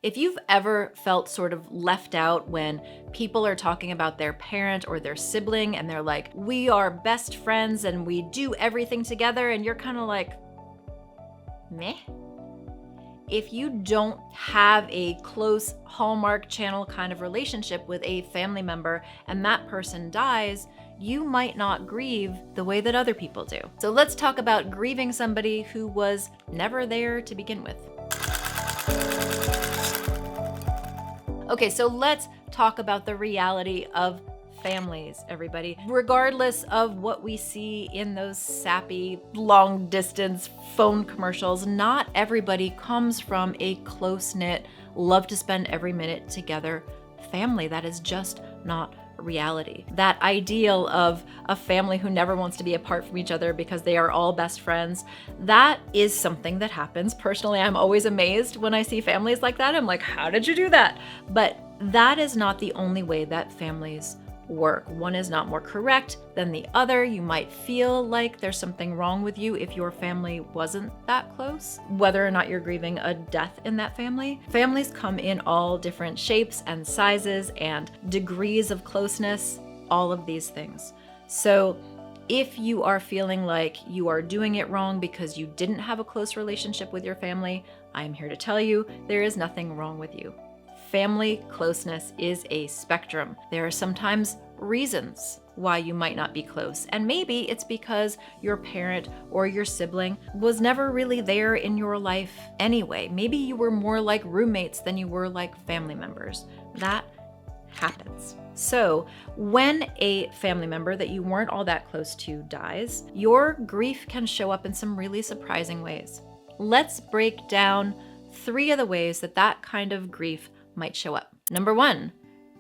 If you've ever felt sort of left out when people are talking about their parent or their sibling and they're like, we are best friends and we do everything together, and you're kind of like, meh? If you don't have a close Hallmark Channel kind of relationship with a family member and that person dies, you might not grieve the way that other people do. So let's talk about grieving somebody who was never there to begin with. Okay, so let's talk about the reality of families, everybody. Regardless of what we see in those sappy, long distance phone commercials, not everybody comes from a close-knit, love to spend every minute together family. That is just not reality. That ideal of a family who never wants to be apart from each other because they are all best friends, that is something that happens. Personally, I'm always amazed when I see families like that. I'm like, how did you do that? But that is not the only way that families work. One is not more correct than the other. You might feel like there's something wrong with you if your family wasn't that close, whether or not you're grieving a death in that family. Families come in all different shapes and sizes and degrees of closeness, all of these things. So if you are feeling like you are doing it wrong because you didn't have a close relationship with your family, I'm here to tell you there is nothing wrong with you. Family closeness is a spectrum. There are sometimes reasons why you might not be close, and maybe it's because your parent or your sibling was never really there in your life anyway. Maybe you were more like roommates than you were like family members. That happens. So when a family member that you weren't all that close to dies, your grief can show up in some really surprising ways. Let's break down 3 of the ways that that kind of grief might show up. Number 1,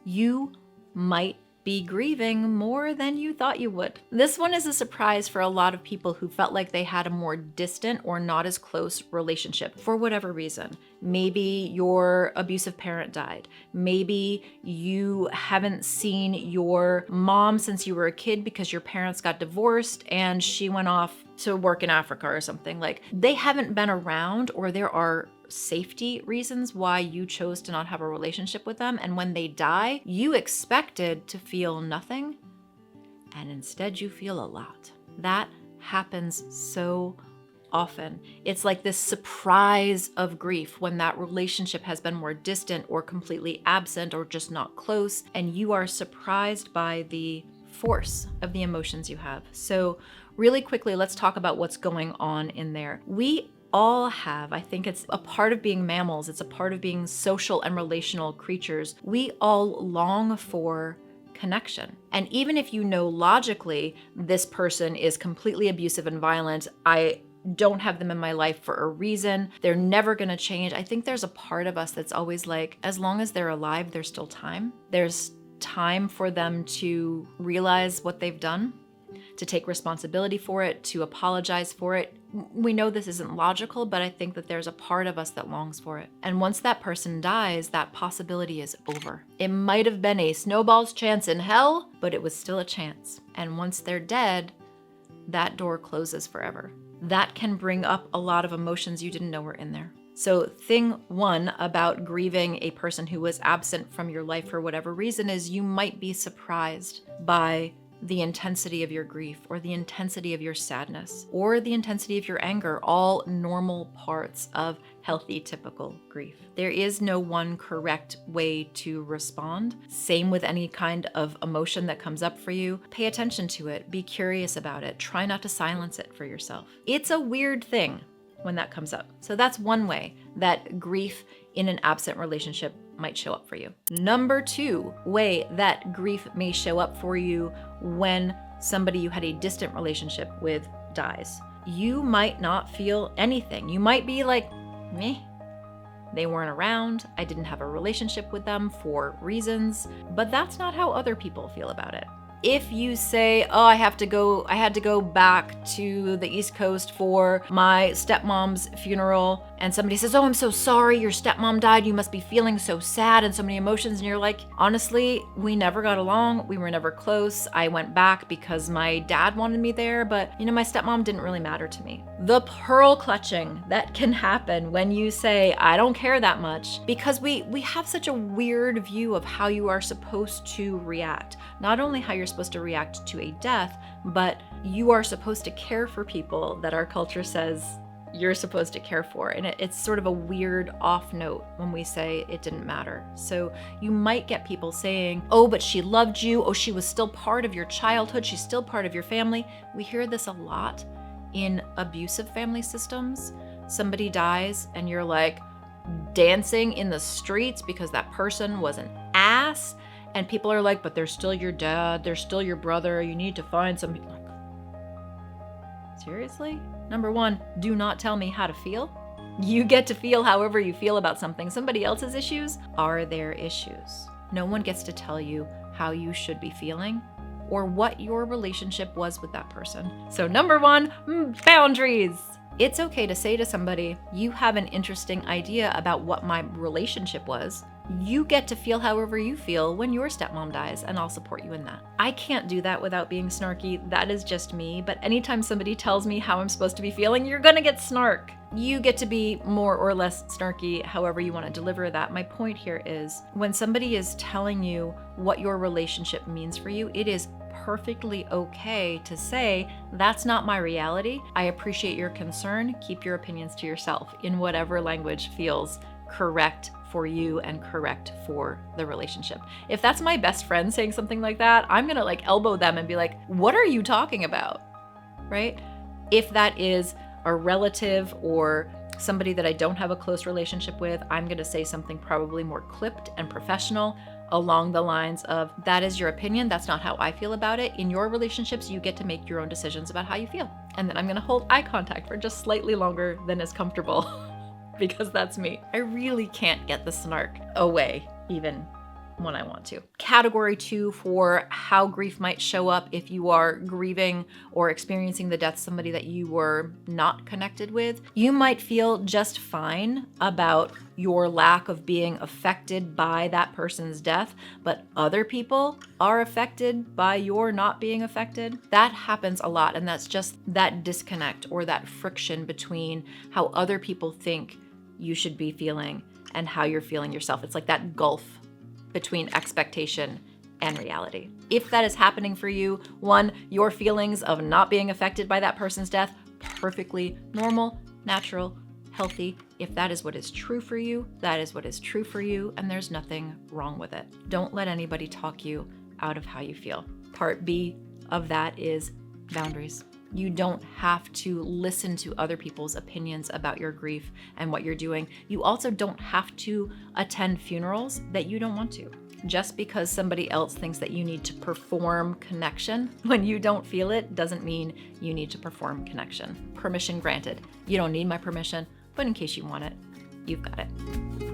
you might be grieving more than you thought you would. This one is a surprise for a lot of people who felt like they had a more distant or not as close relationship for whatever reason. Maybe your abusive parent died. Maybe you haven't seen your mom since you were a kid because your parents got divorced and she went off to work in Africa or something. Like, they haven't been around, or there are safety reasons why you chose to not have a relationship with them, and when they die, you expected to feel nothing, and instead you feel a lot. That happens so often. It's like this surprise of grief when that relationship has been more distant or completely absent or just not close, and you are surprised by the force of the emotions you have. So really quickly, let's talk about what's going on in there. We all have, I think it's a part of being mammals, it's a part of being social and relational creatures. We all long for connection. And even if you know logically this person is completely abusive and violent, I don't have them in my life for a reason, they're never gonna change, I think there's a part of us that's always like, as long as they're alive, there's still time. There's time for them to realize what they've done, to take responsibility for it, to apologize for it. We know this isn't logical, but I think that there's a part of us that longs for it. And once that person dies, that possibility is over. It might have been a snowball's chance in hell, but it was still a chance. And once they're dead, that door closes forever. That can bring up a lot of emotions you didn't know were in there. So thing 1 about grieving a person who was absent from your life for whatever reason is you might be surprised by the intensity of your grief, or the intensity of your sadness, or the intensity of your anger, all normal parts of healthy, typical grief. There is no one correct way to respond. Same with any kind of emotion that comes up for you. Pay attention to it, be curious about it, try not to silence it for yourself. It's a weird thing when that comes up. So that's one way that grief in an absent relationship might show up for you. Number 2 way that grief may show up for you when somebody you had a distant relationship with dies. You might not feel anything. You might be like, meh, they weren't around, I didn't have a relationship with them for reasons, but that's not how other people feel about it. If you say, oh, I had to go back to the East Coast for my stepmom's funeral, and somebody says, oh, I'm so sorry, your stepmom died, you must be feeling so sad and so many emotions, and you're like, honestly, we never got along, we were never close. I went back because my dad wanted me there, but my stepmom didn't really matter to me. The pearl clutching that can happen when you say, I don't care that much, because we have such a weird view of how you are supposed to react. Not only how you're supposed to react to a death, but you are supposed to care for people that our culture says you're supposed to care for. And it's sort of a weird off note when we say it didn't matter. So you might get people saying, oh, but she loved you. Oh, she was still part of your childhood. She's still part of your family. We hear this a lot in abusive family systems. Somebody dies and you're like dancing in the streets because that person was an ass. And people are like, but they're still your dad, they're still your brother, you need to find somebody. Like, seriously? Number one, do not tell me how to feel. You get to feel however you feel about something. Somebody else's issues are their issues. No one gets to tell you how you should be feeling or what your relationship was with that person. So number one, boundaries. It's okay to say to somebody, you have an interesting idea about what my relationship was. You get to feel however you feel when your stepmom dies, and I'll support you in that. I can't do that without being snarky. That is just me. But anytime somebody tells me how I'm supposed to be feeling, you're gonna get snark. You get to be more or less snarky however you want to deliver that. My point here is when somebody is telling you what your relationship means for you, it is perfectly okay to say, that's not my reality. I appreciate your concern. Keep your opinions to yourself in whatever language feels correct for you and correct for the relationship. If that's my best friend saying something like that, I'm gonna like elbow them and be like, what are you talking about? Right? If that is a relative or somebody that I don't have a close relationship with, I'm gonna say something probably more clipped and professional along the lines of, that is your opinion, that's not how I feel about it. In your relationships, you get to make your own decisions about how you feel. And then I'm gonna hold eye contact for just slightly longer than is comfortable. Because that's me. I really can't get the snark away, even when I want to. Category 2 for how grief might show up if you are grieving or experiencing the death of somebody that you were not connected with. You might feel just fine about your lack of being affected by that person's death, but other people are affected by your not being affected. That happens a lot, and that's just that disconnect or that friction between how other people think you should be feeling and how you're feeling yourself. It's like that gulf between expectation and reality. If that is happening for you, one, your feelings of not being affected by that person's death, perfectly normal, natural, healthy. If that is what is true for you, that is what is true for you, and there's nothing wrong with it. Don't let anybody talk you out of how you feel. Part B of that is boundaries. You don't have to listen to other people's opinions about your grief and what you're doing. You also don't have to attend funerals that you don't want to. Just because somebody else thinks that you need to perform connection when you don't feel it doesn't mean you need to perform connection. Permission granted. You don't need my permission, but in case you want it, you've got it.